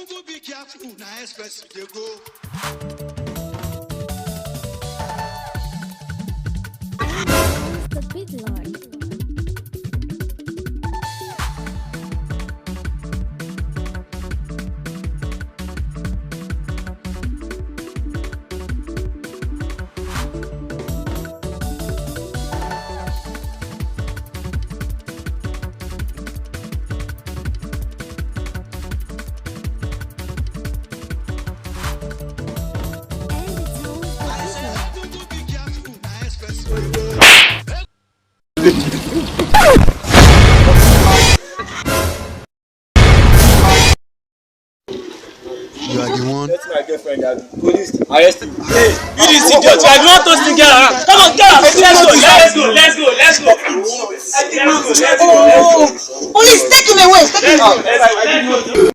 Uncle be careful, now express they go. The big lord. Uncle be careful, now express they go. You are the one. That's my girlfriend. That police arrest him. Hey, you this idiot! I don't want us to get around. Come on, get out! Let's go! Let's go! Let's go! Let's go! Police, take him away! Take him out! Let's go!